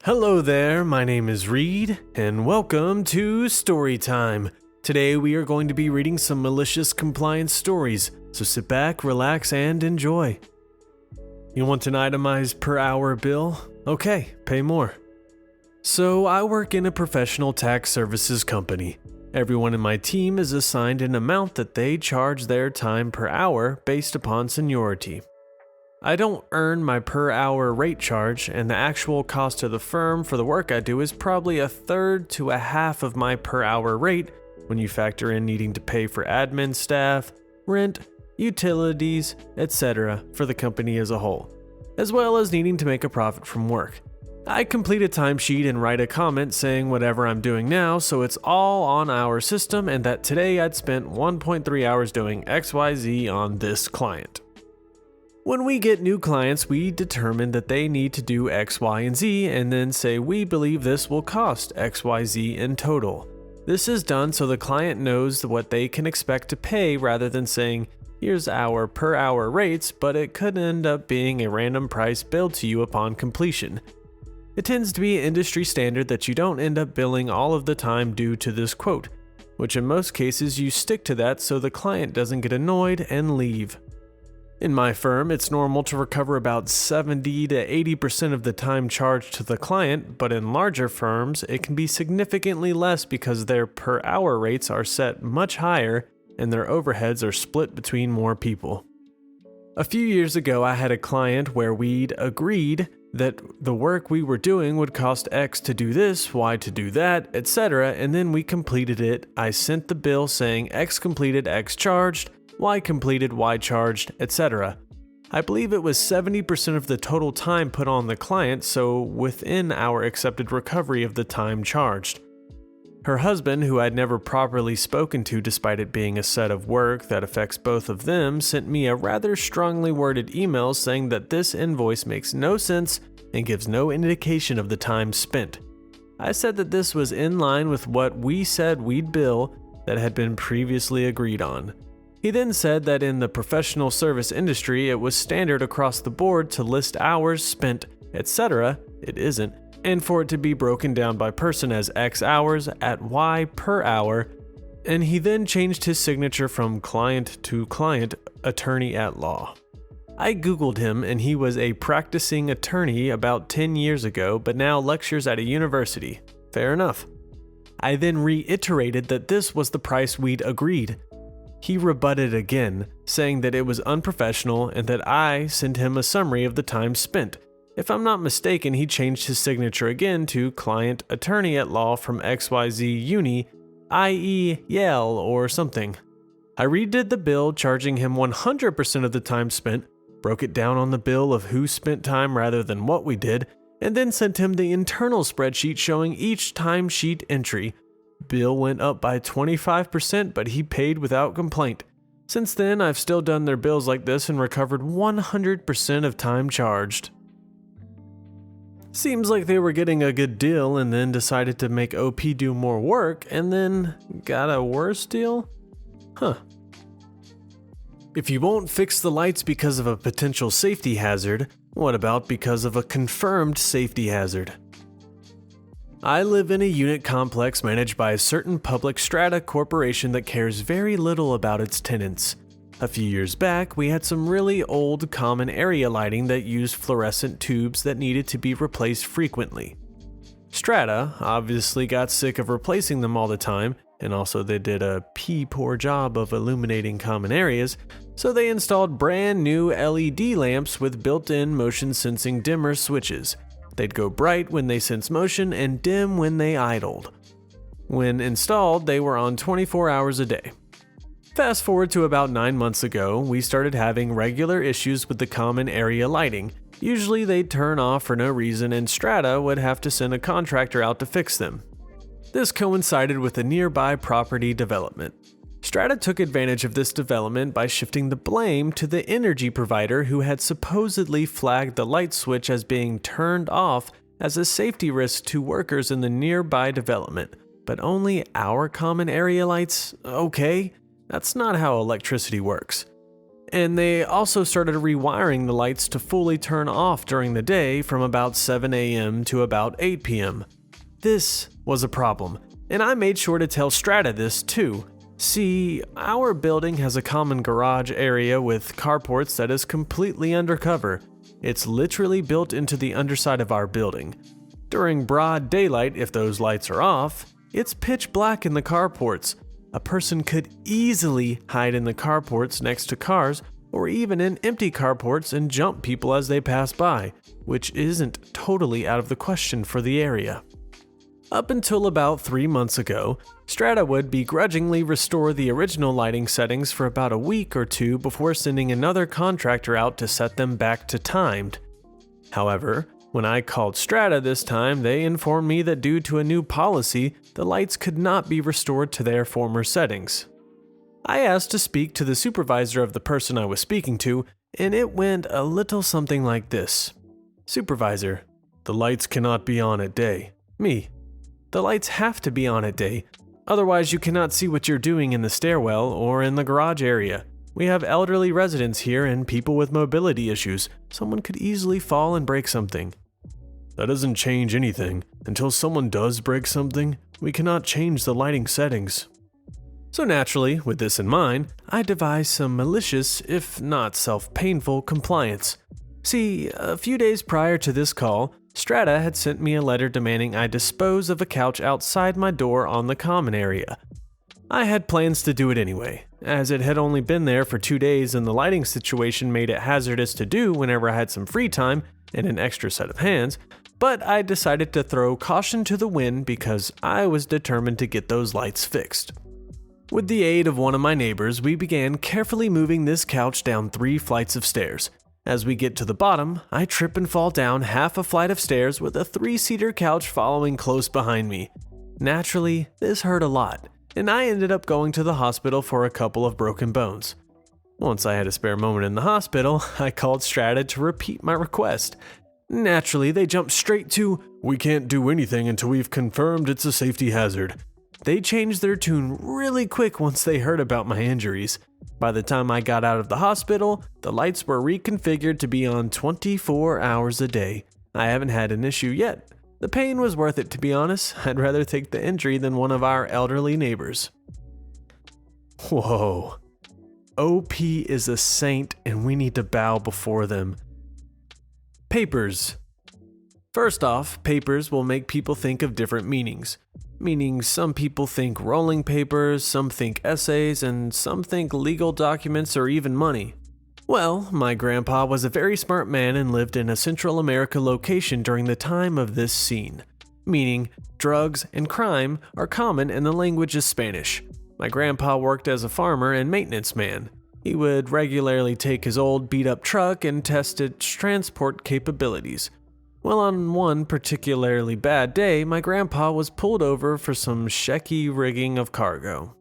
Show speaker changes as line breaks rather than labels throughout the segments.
Hello there, my name is Reed, and welcome to Storytime. Today we are going to be reading some malicious compliance stories, so sit back, relax, and enjoy. You want an itemized per hour bill? Okay, pay more. So I work in a professional tax services company. Everyone in my team is assigned an amount that they charge their time per hour based upon seniority. I don't earn my per hour rate charge, and the actual cost to the firm for the work I do is probably a third to a half of my per hour rate when you factor in needing to pay for admin staff, rent, utilities, etc. for the company as a whole, as well as needing to make a profit from work. I complete a timesheet and write a comment saying whatever I'm doing now, so it's all on our system, and that today I'd spent 1.3 hours doing XYZ on this client. When we get new clients, we determine that they need to do X, Y, and Z, and then say we believe this will cost X, Y, Z in total. This is done so the client knows what they can expect to pay rather than saying, here's our per hour rates, but it could end up being a random price billed to you upon completion. It tends to be industry standard that you don't end up billing all of the time due to this quote, which in most cases you stick to that so the client doesn't get annoyed and leave. In my firm, it's normal to recover about 70 to 80% of the time charged to the client, but in larger firms, it can be significantly less because their per hour rates are set much higher and their overheads are split between more people. A few years ago, I had a client where we'd agreed that the work we were doing would cost X to do this, Y to do that, etc., and then we completed it. I sent the bill saying X completed, X charged, Y completed, Y charged, etc. I believe it was 70% of the total time put on the client, so within our accepted recovery of the time charged. Her husband, who I'd never properly spoken to despite it being a set of work that affects both of them, sent me a rather strongly worded email saying that this invoice makes no sense and gives no indication of the time spent. I said that this was in line with what we said we'd bill that had been previously agreed on. He then said that in the professional service industry, it was standard across the board to list hours spent, etc. It isn't, and for it to be broken down by person as X hours at Y per hour, and he then changed his signature from client to client attorney at law. I googled him and he was a practicing attorney about 10 years ago, but now lectures at a university. Fair enough. I then reiterated that this was the price we'd agreed. He rebutted again, saying that it was unprofessional and that I sent him a summary of the time spent. If I'm not mistaken, he changed his signature again to client attorney at law from XYZ Uni, i.e. Yale or something. I redid the bill, charging him 100% of the time spent, broke it down on the bill of who spent time rather than what we did, and then sent him the internal spreadsheet showing each timesheet entry. Bill went up by 25%, but he paid without complaint. Since then, I've still done their bills like this and recovered 100% of time charged. Seems like they were getting a good deal and then decided to make OP do more work and then got a worse deal? Huh. If you won't fix the lights because of a potential safety hazard, what about because of a confirmed safety hazard? I live in a unit complex managed by a certain public Strata corporation that cares very little about its tenants. A few years back, we had some really old common area lighting that used fluorescent tubes that needed to be replaced frequently. Strata obviously got sick of replacing them all the time, and also they did a poor job of illuminating common areas, so they installed brand new LED lamps with built-in motion sensing dimmer switches. They'd go bright when they sense motion and dim when they idled. When installed, they were on 24 hours a day. Fast forward to about 9 months ago, we started having regular issues with the common area lighting. Usually they'd turn off for no reason and Strata would have to send a contractor out to fix them. This coincided with a nearby property development. Strata took advantage of this development by shifting the blame to the energy provider who had supposedly flagged the light switch as being turned off as a safety risk to workers in the nearby development. But only our common area lights? Okay, that's not how electricity works. And they also started rewiring the lights to fully turn off during the day from about 7 a.m. to about 8 p.m. This was a problem, and I made sure to tell Strata this too. See, our building has a common garage area with carports that is completely undercover. It's literally built into the underside of our building. During broad daylight, if those lights are off, it's pitch black in the carports. A person could easily hide in the carports next to cars or even in empty carports and jump people as they pass by, which isn't totally out of the question for the area. Up until about 3 months ago, Strata would begrudgingly restore the original lighting settings for about a week or two before sending another contractor out to set them back to timed. However, when I called Strata this time, they informed me that due to a new policy, the lights could not be restored to their former settings. I asked to speak to the supervisor of the person I was speaking to, and it went a little something like this. Supervisor, the lights cannot be on at day. Me, the lights have to be on at day. Otherwise, you cannot see what you're doing in the stairwell or in the garage area. We have elderly residents here and people with mobility issues. Someone could easily fall and break something. That doesn't change anything. Until someone does break something, we cannot change the lighting settings. So naturally, with this in mind, I devised some malicious, if not self-painful, compliance. See, a few days prior to this call, Strata had sent me a letter demanding I dispose of a couch outside my door on the common area. I had plans to do it anyway, as it had only been there for 2 days and the lighting situation made it hazardous to do whenever I had some free time and an extra set of hands, but I decided to throw caution to the wind because I was determined to get those lights fixed. With the aid of one of my neighbors, we began carefully moving this couch down 3 flights of stairs. As we get to the bottom, I trip and fall down half a flight of stairs with a 3-seater couch following close behind me. Naturally, this hurt a lot, and I ended up going to the hospital for a couple of broken bones. Once I had a spare moment in the hospital, I called Strata to repeat my request. Naturally, they jumped straight to, "We can't do anything until we've confirmed it's a safety hazard." They changed their tune really quick once they heard about my injuries. By the time I got out of the hospital, the lights were reconfigured to be on 24 hours a day. I haven't had an issue yet. The pain was worth it, to be honest. I'd rather take the injury than one of our elderly neighbors. Whoa. OP is a saint and we need to bow before them. Papers. First off, papers will make people think of different meanings. Meaning some people think rolling papers, some think essays, and some think legal documents or even money. Well, my grandpa was a very smart man and lived in a Central America location during the time of this scene. Meaning, drugs and crime are common and the language is Spanish. My grandpa worked as a farmer and maintenance man. He would regularly take his old beat-up truck and test its transport capabilities. Well, on one particularly bad day, my grandpa was pulled over for some shaky rigging of cargo.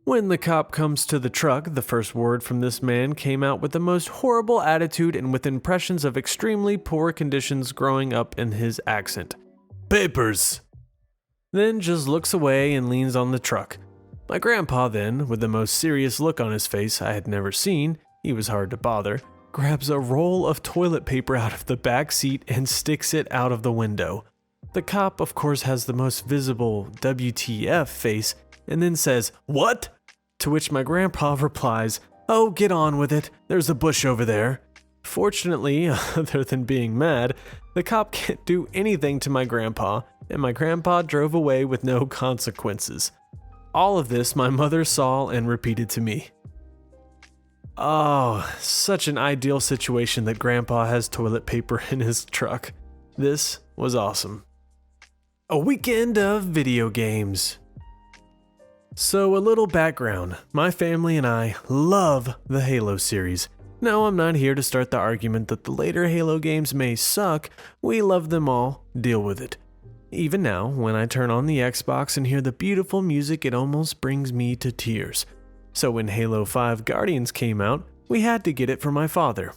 When the cop comes to the truck, the first word from this man came out with the most horrible attitude and with impressions of extremely poor conditions growing up in his accent. "Papers!" Then just looks away and leans on the truck. My grandpa then, with the most serious look on his face I had never seen, he was hard to bother, grabs a roll of toilet paper out of the back seat and sticks it out of the window. The cop, of course, has the most visible WTF face and then says, "What?" To which my grandpa replies, "Oh, get on with it. There's a bush over there." Fortunately, other than being mad, the cop can't do anything to my grandpa, and my grandpa drove away with no consequences. All of this my mother saw and repeated to me. Oh, such an ideal situation that Grandpa has toilet paper in his truck. This was awesome. A weekend of video games. So a little background. My family and I love the Halo series. No, I'm not here to start the argument that the later Halo games may suck. We love them all. Deal with it. Even now, when I turn on the Xbox and hear the beautiful music, it almost brings me to tears. So when Halo 5 Guardians came out, we had to get it for my father.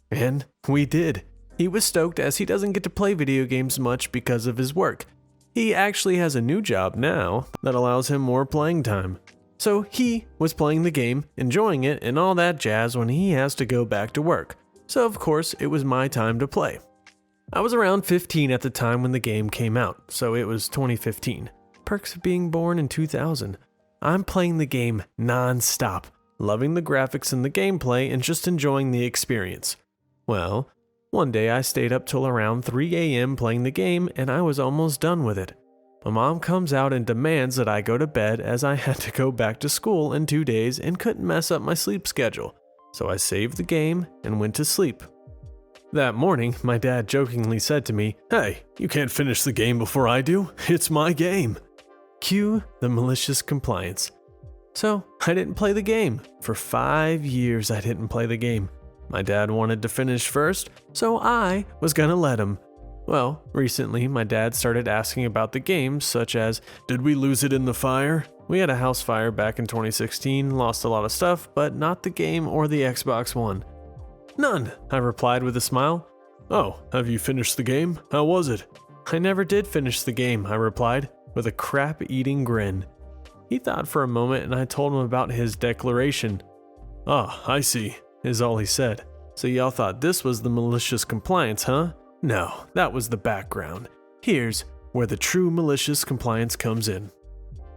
And we did. He was stoked as he doesn't get to play video games much because of his work. He actually has a new job now that allows him more playing time. So he was playing the game, enjoying it, and all that jazz when he has to go back to work. So of course, it was my time to play. I was around 15 at the time when the game came out, so it was 2015. Perks of being born in 2000. I'm playing the game non-stop, loving the graphics and the gameplay and just enjoying the experience. Well, one day I stayed up till around 3 a.m. playing the game and I was almost done with it. My mom comes out and demands that I go to bed as I had to go back to school in 2 days and couldn't mess up my sleep schedule. So I saved the game and went to sleep. That morning, my dad jokingly said to me, "Hey, you can't finish the game before I do. It's my game." Cue the malicious compliance. So I didn't play the game. For 5 years I didn't play the game. My dad wanted to finish first, so I was gonna let him. Well, recently my dad started asking about the game, such as, did we lose it in the fire? We had a house fire back in 2016, lost a lot of stuff, but not the game or the Xbox One. None, I replied with a smile. Oh, have you finished the game? How was it? I never did finish the game, I replied, with a crap-eating grin. He thought for a moment and I told him about his declaration. Ah, I see, is all he said. So y'all thought this was the malicious compliance, huh? No, that was the background. Here's where the true malicious compliance comes in.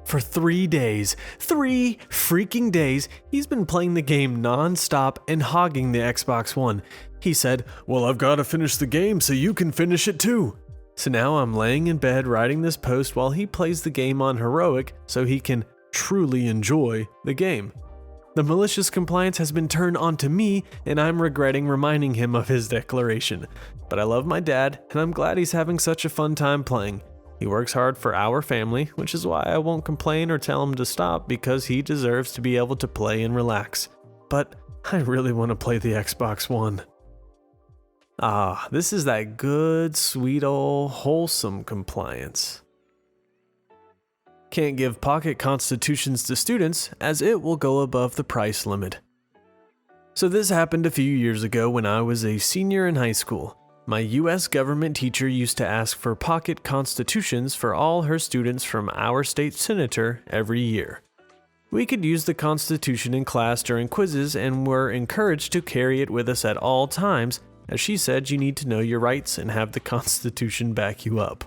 For 3 days, 3 freaking days, he's been playing the game non-stop and hogging the Xbox One. He said, well, I've got to finish the game so you can finish it too. So now I'm laying in bed writing this post while he plays the game on heroic so he can truly enjoy the game. The malicious compliance has been turned onto me and I'm regretting reminding him of his declaration. But I love my dad and I'm glad he's having such a fun time playing. He works hard for our family, which is why I won't complain or tell him to stop because he deserves to be able to play and relax. But I really want to play the Xbox One. Ah, this is that good, sweet old, wholesome compliance. Can't give pocket constitutions to students as it will go above the price limit. So this happened a few years ago when I was a senior in high school. My US government teacher used to ask for pocket constitutions for all her students from our state senator every year. We could use the constitution in class during quizzes and were encouraged to carry it with us at all times, as she said you need to know your rights and have the constitution back you up.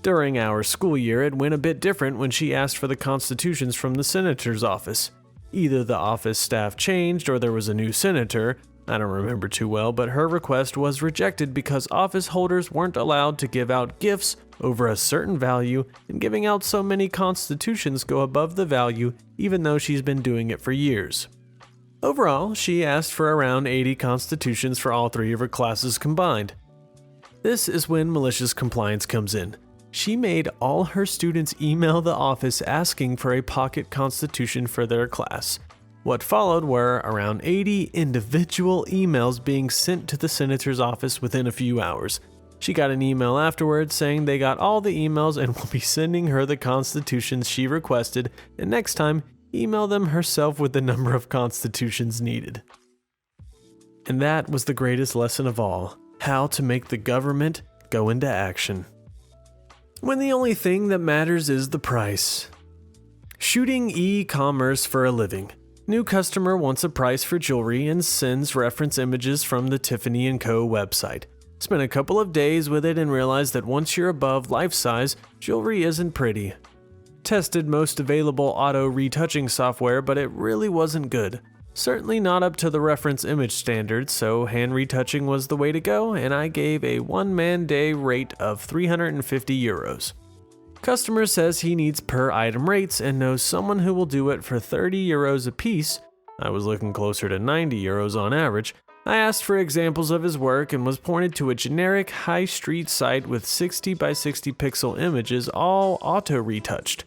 During our school year, it went a bit different when she asked for the constitutions from the senator's office. Either the office staff changed or there was a new senator. I don't remember too well, but her request was rejected because office holders weren't allowed to give out gifts over a certain value, and giving out so many constitutions go above the value even though she's been doing it for years. Overall, she asked for around 80 constitutions for all 3 of her classes combined. This is when malicious compliance comes in. She made all her students email the office asking for a pocket constitution for their class. What followed were around 80 individual emails being sent to the senator's office within a few hours. She got an email afterwards saying they got all the emails and will be sending her the constitutions she requested, and next time, email them herself with the number of constitutions needed. And that was the greatest lesson of all, how to make the government go into action. When the only thing that matters is the price. Shooting e-commerce for a living. New customer wants a price for jewelry and sends reference images from the Tiffany & Co. website. Spent a couple of days with it and realized that once you're above life size, jewelry isn't pretty. Tested most available auto retouching software, but it really wasn't good. Certainly not up to the reference image standards, so hand retouching was the way to go, and I gave a one-man day rate of 350 euros. Customer says he needs per item rates and knows someone who will do it for 30 euros a piece. I was looking closer to 90 euros on average. I asked for examples of his work and was pointed to a generic high street site with 60 by 60 pixel images all auto-retouched.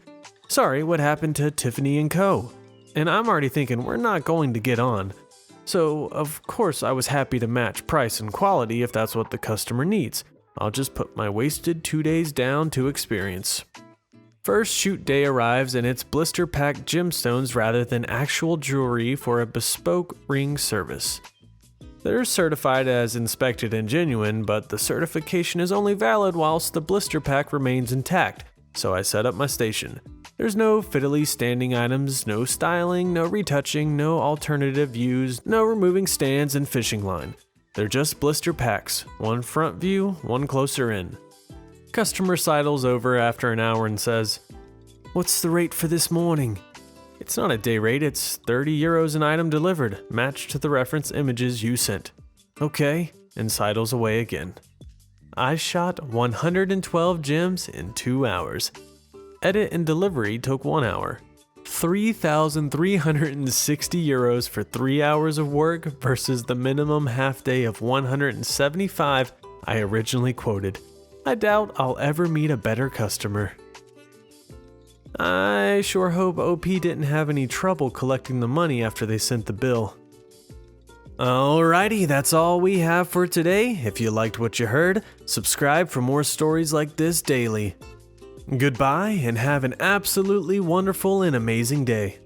Sorry, what happened to Tiffany & Co.? And I'm already thinking we're not going to get on. So, of course, I was happy to match price and quality if that's what the customer needs. I'll just put my wasted 2 days down to experience. First shoot day arrives and it's blister-packed gemstones rather than actual jewelry for a bespoke ring service. They're certified as inspected and genuine, but the certification is only valid whilst the blister pack remains intact, so I set up my station. There's no fiddly standing items, no styling, no retouching, no alternative views, no removing stands and fishing line. They're just blister packs, one front view, one closer in. Customer sidles over after an hour and says, "What's the rate for this morning?" "It's not a day rate, it's 30 euros an item delivered, matched to the reference images you sent." "Okay," and sidles away again. I shot 112 gems in 2 hours. Edit and delivery took 1 hour. 3,360 euros for 3 hours of work versus the minimum half day of 175 I originally quoted. I doubt I'll ever meet a better customer. I sure hope OP didn't have any trouble collecting the money after they sent the bill. Alrighty, that's all we have for today. If you liked what you heard, subscribe for more stories like this daily. Goodbye and have an absolutely wonderful and amazing day.